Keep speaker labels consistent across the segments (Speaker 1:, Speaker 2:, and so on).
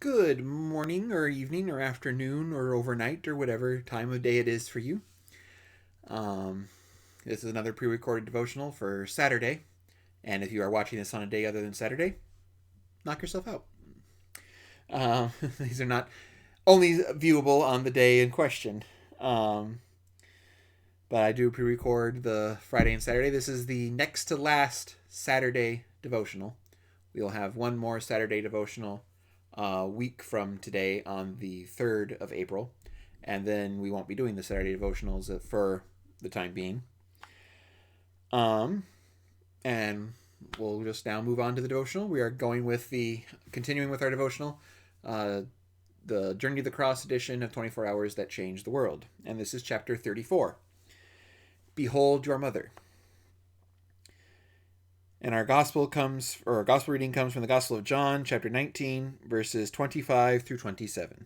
Speaker 1: Good morning or evening or afternoon or overnight or whatever time of day it is for you. Um, this is another pre-recorded devotional for Saturday. And if you are watching this on a day other than Saturday, knock yourself out. These are not only viewable on the day in question. But I do pre-record the Friday and Saturday. This is the next to last Saturday devotional. We'll have one more Saturday devotional a week from today on the 3rd of April. And then we won't be doing the Saturday devotionals for the time being. And we'll just now move on to the devotional. We are continuing with our devotional, the Journey to the Cross edition of 24 Hours That Changed the World. And this is chapter 34. Behold your mother. And our gospel reading comes from the Gospel of John, chapter 19, verses 25 through 27.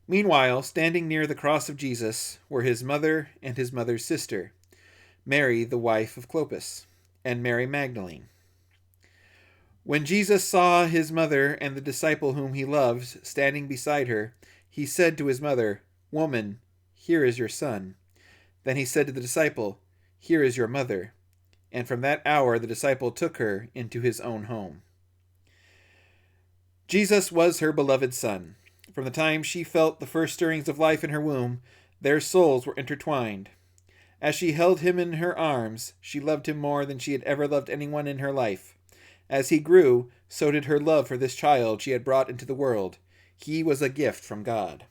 Speaker 1: Meanwhile, standing near the cross of Jesus were his mother and his mother's sister, Mary, the wife of Clopas, and Mary Magdalene. When Jesus saw his mother and the disciple whom he loved standing beside her, he said to his mother, "Woman, here is your son." Then he said to the disciple, "Here is your mother." And from that hour the disciple took her into his own home. Jesus was her beloved son. From the time she felt the first stirrings of life in her womb, their souls were intertwined. As she held him in her arms, she loved him more than she had ever loved anyone in her life. As he grew, so did her love for this child she had brought into the world. He was a gift from God.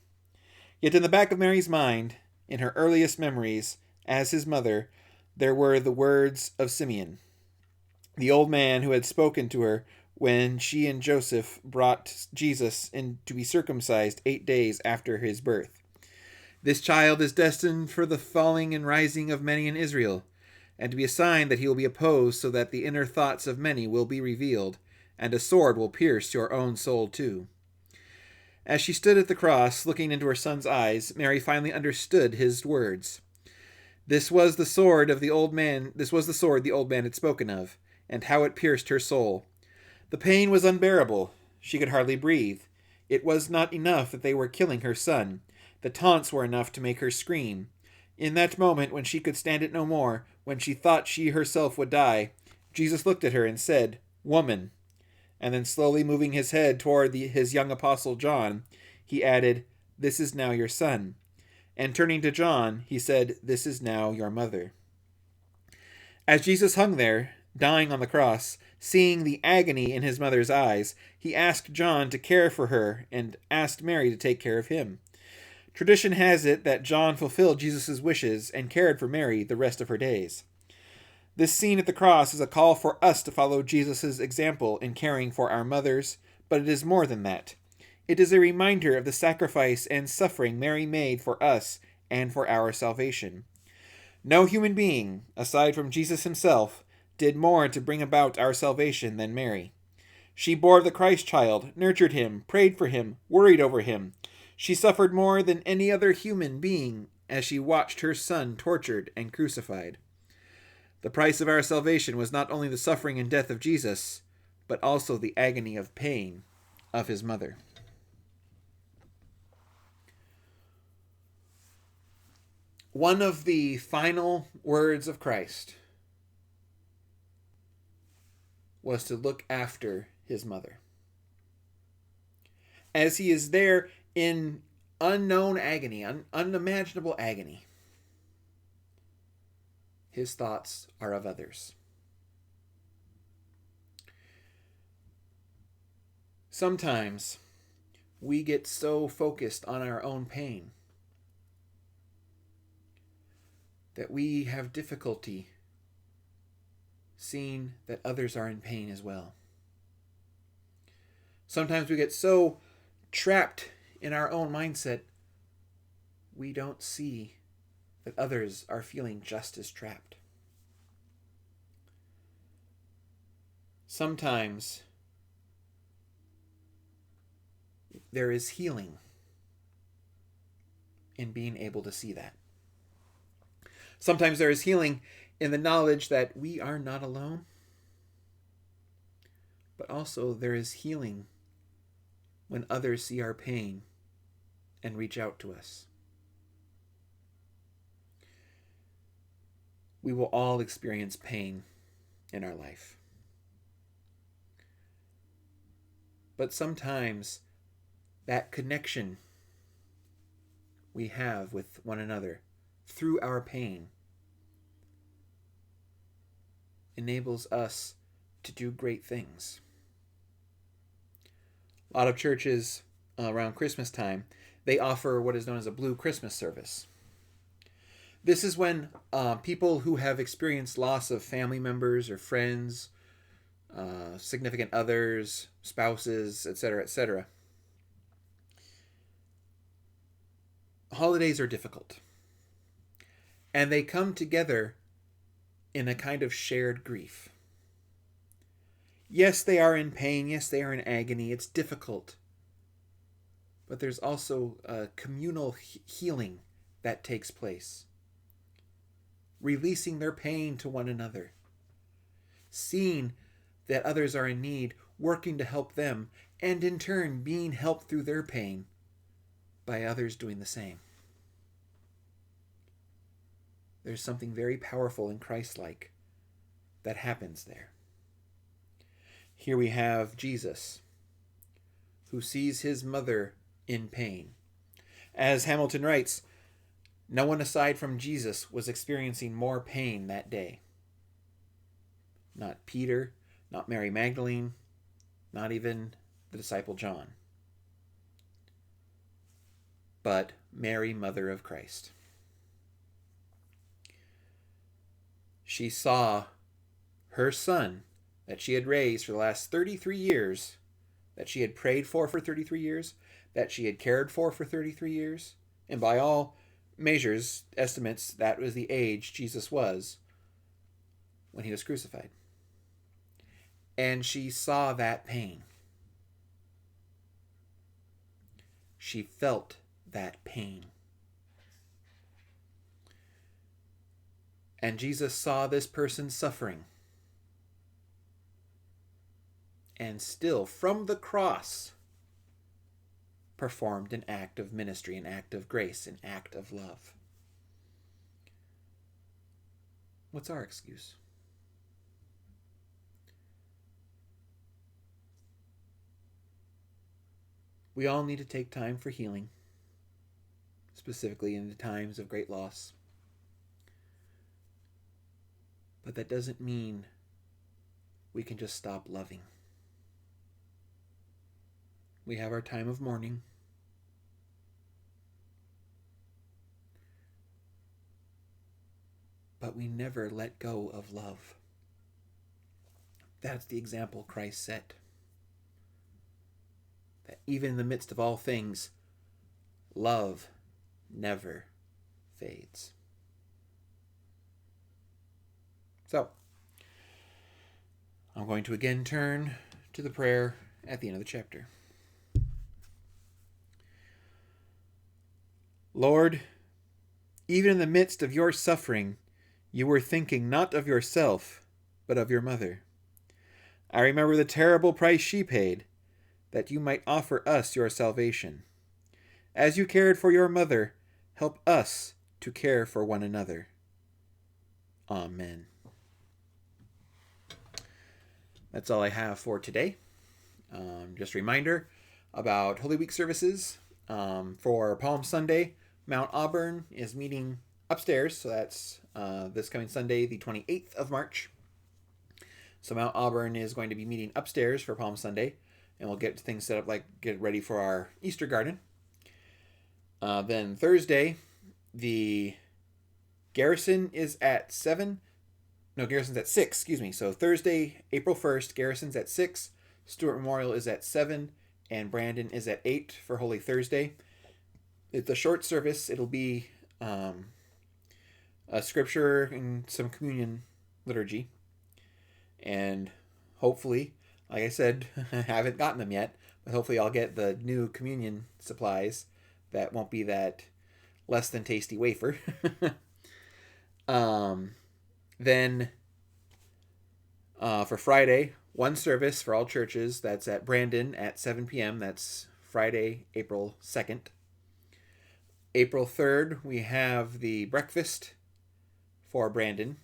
Speaker 1: Yet in the back of Mary's mind, in her earliest memories, as his mother, there were the words of Simeon, the old man who had spoken to her when she and Joseph brought Jesus in to be circumcised 8 days after his birth. This child is destined for the falling and rising of many in Israel, and to be a sign that he will be opposed so that the inner thoughts of many will be revealed, and a sword will pierce your own soul too. As she stood at the cross, looking into her son's eyes, Mary finally understood his words. This was the sword the old man had spoken of, and how it pierced her soul. The pain was unbearable. She could hardly breathe. It was not enough that they were killing her son. The taunts were enough to make her scream. In that moment, when she could stand it no more, when she thought she herself would die, Jesus looked at her and said, "Woman." And then slowly moving his head toward his young apostle John, he added, "This is now your son." And turning to John, he said, "This is now your mother." As Jesus hung there, dying on the cross, seeing the agony in his mother's eyes, he asked John to care for her and asked Mary to take care of him. Tradition has it that John fulfilled Jesus' wishes and cared for Mary the rest of her days. This scene at the cross is a call for us to follow Jesus' example in caring for our mothers, but it is more than that. It is a reminder of the sacrifice and suffering Mary made for us and for our salvation. No human being, aside from Jesus himself, did more to bring about our salvation than Mary. She bore the Christ child, nurtured him, prayed for him, worried over him. She suffered more than any other human being as she watched her son tortured and crucified. The price of our salvation was not only the suffering and death of Jesus, but also the agony of pain of his mother. One of the final words of Christ was to look after his mother. As he is there in unknown agony, unimaginable agony, his thoughts are of others. Sometimes we get so focused on our own pain that we have difficulty seeing that others are in pain as well. Sometimes we get so trapped in our own mindset, we don't see that others are feeling just as trapped. Sometimes there is healing in being able to see that. Sometimes there is healing in the knowledge that we are not alone, but also there is healing when others see our pain and reach out to us. We will all experience pain in our life. But sometimes that connection we have with one another through our pain enables us to do great things. A lot of churches around Christmas time, they offer what is known as a Blue Christmas service. This is when people who have experienced loss of family members or friends, significant others, spouses, etc. Holidays are difficult. And they come together in a kind of shared grief. Yes, they are in pain. Yes, they are in agony. It's difficult. But there's also a communal healing that takes place. Releasing their pain to one another. Seeing that others are in need, working to help them, and in turn being helped through their pain by others doing the same. There's something very powerful and Christ-like that happens there. Here we have Jesus, who sees his mother in pain. As Hamilton writes, no one aside from Jesus was experiencing more pain that day. Not Peter, not Mary Magdalene, not even the disciple John, but Mary, mother of Christ. She saw her son that she had raised for the last 33 years, that she had prayed for 33 years, that she had cared for 33 years, and by all measures, estimates, that was the age Jesus was when he was crucified. And she saw that pain. She felt that pain. And Jesus saw this person suffering. And still, from the cross, performed an act of ministry, an act of grace, an act of love. What's our excuse? We all need to take time for healing, specifically in the times of great loss. But that doesn't mean we can just stop loving. We have our time of mourning. But we never let go of love. That's the example Christ set. That even in the midst of all things, love never fades. So, I'm going to again turn to the prayer at the end of the chapter. Lord, even in the midst of your suffering, you were thinking not of yourself, but of your mother. I remember the terrible price she paid, that you might offer us your salvation. As you cared for your mother, help us to care for one another. Amen. That's all I have for today. Just a reminder about Holy Week services. For Palm Sunday, Mount Auburn is meeting upstairs, so that's this coming Sunday, the 28th of March. So Mount Auburn is going to be meeting upstairs for Palm Sunday, and we'll get things set up, like get ready for our Easter garden. Then Thursday, the Garrison is at 7. No, Garrison's at 6, excuse me. So Thursday, April 1st, Garrison's at 6, Stuart Memorial is at 7, and Brandon is at 8 for Holy Thursday. It's a short service. It'll be a scripture and some communion liturgy. And hopefully, like I said, I haven't gotten them yet, but hopefully I'll get the new communion supplies that won't be that less than tasty wafer. Then for Friday, one service for all churches. That's at Brandon at 7 p.m. That's Friday, April 2nd. April 3rd, we have the breakfast for Brandon.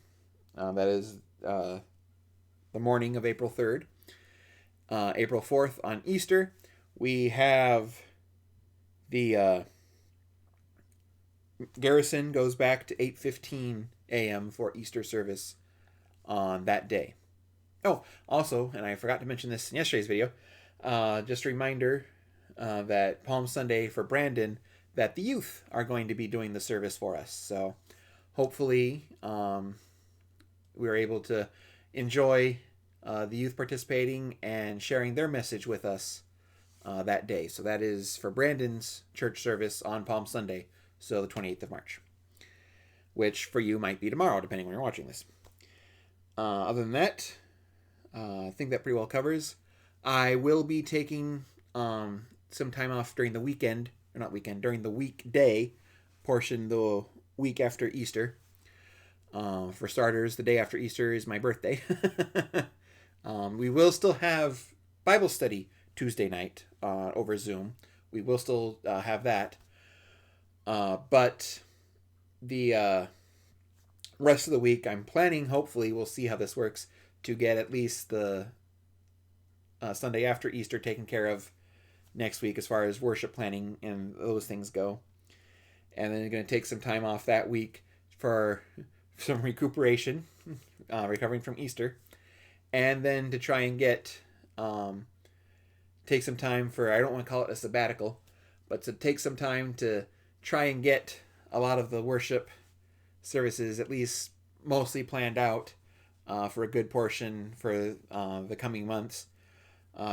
Speaker 1: That is the morning of April 3rd. April 4th, on Easter, we have the garrison goes back to 8:15 a.m. for Easter service on that day. Oh, also, and I forgot to mention this in yesterday's video, just a reminder that Palm Sunday for Brandon, that the youth are going to be doing the service for us. So hopefully we're able to enjoy the youth participating and sharing their message with us that day. So that is for Brandon's church service on Palm Sunday, so the 28th of March, which for you might be tomorrow, depending when you're watching this. Other than that, I think that pretty well covers. I will be taking some time off during the weekend, or not weekend, during the weekday portion, the week after Easter. For starters, the day after Easter is my birthday. We will still have Bible study Tuesday night over Zoom. We will still have that. But the rest of the week, I'm planning, hopefully, we'll see how this works, to get at least the Sunday after Easter taken care of next week as far as worship planning and those things go. And then I'm going to take some time off that week for some recuperation, recovering from Easter. And then to try and take some time for, I don't want to call it a sabbatical, but to take some time to try and get a lot of the worship services at least mostly planned out for a good portion for the coming months,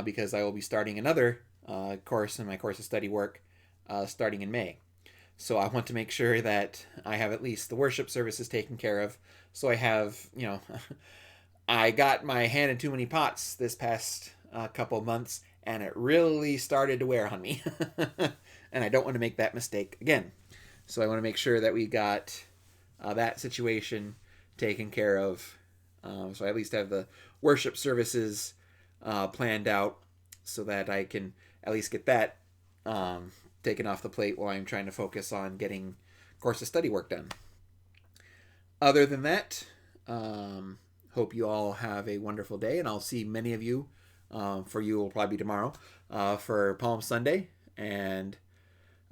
Speaker 1: because I will be starting another course in my course of study work starting in May. So I want to make sure that I have at least the worship services taken care of. So I have, I got my hand in too many pots this past couple months, and it really started to wear on me. And I don't want to make that mistake again. So I want to make sure that we got that situation taken care of. So I at least have the worship services planned out so that I can at least get that taken off the plate while I'm trying to focus on getting course of study work done. Other than that, hope you all have a wonderful day, and I'll see many of you. For you, will probably be tomorrow for Palm Sunday. And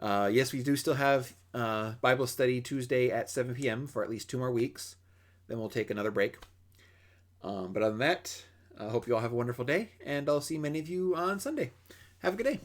Speaker 1: yes, we do still have Bible study Tuesday at 7 p.m. for at least 2 more weeks. Then we'll take another break. But other than that, I hope you all have a wonderful day, and I'll see many of you on Sunday. Have a good day.